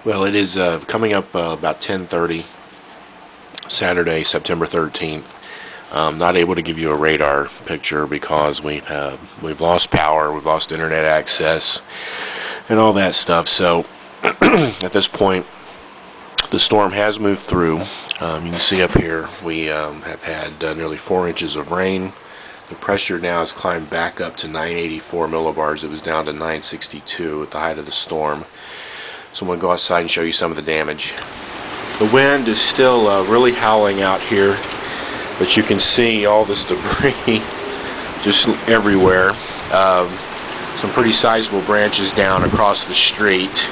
Well, it is coming up about 10:30 Saturday, September 13th. Not able to give you a radar picture because we've lost power, we've lost internet access, and all that stuff. So at this point, the storm has moved through. You can see up here we have had nearly 4 inches of rain. The pressure now has climbed back up to 984 millibars. It was down to 962 at the height of the storm. So I'm going to go outside and show you some of the damage. The wind is still really howling out here, but you can see all this debris just everywhere. Some pretty sizable branches down across the street.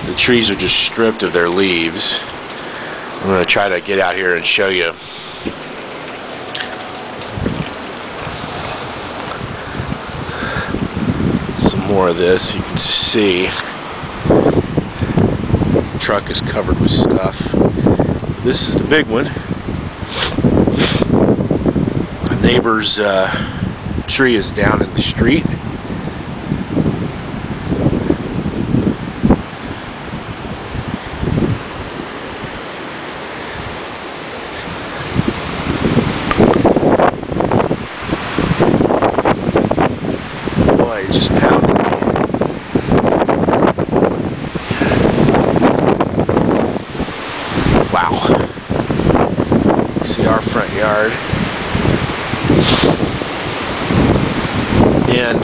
The trees are just stripped of their leaves. I'm going to try to get out here and show you. Some more of this. You can see the truck is covered with stuff. This is the big one. A neighbor's tree is down in the street. Boy, it just pounded me. Wow. See our front yard. And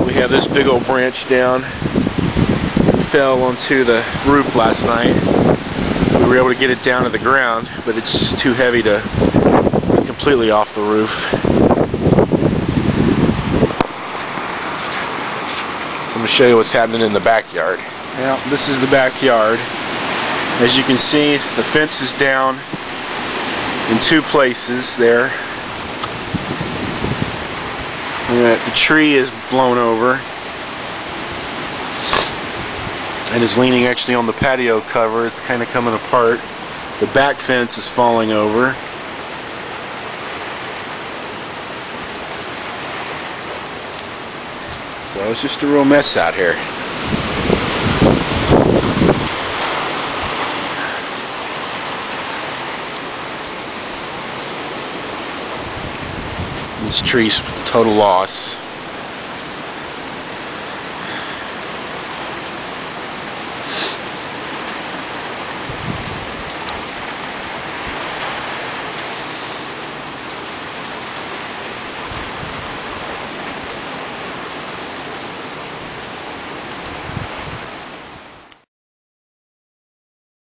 we have this big old branch down. It fell onto the roof last night. We were able to get it down to the ground, but it's just too heavy to be completely off the roof. So I'm going to show you what's happening in the backyard. Now, this is the backyard. As you can see, the fence is down in 2 places there. And the tree is blown over and is leaning actually on the patio cover. It's kind of coming apart. The back fence is falling over. So it's just a real mess out here. This tree's total loss.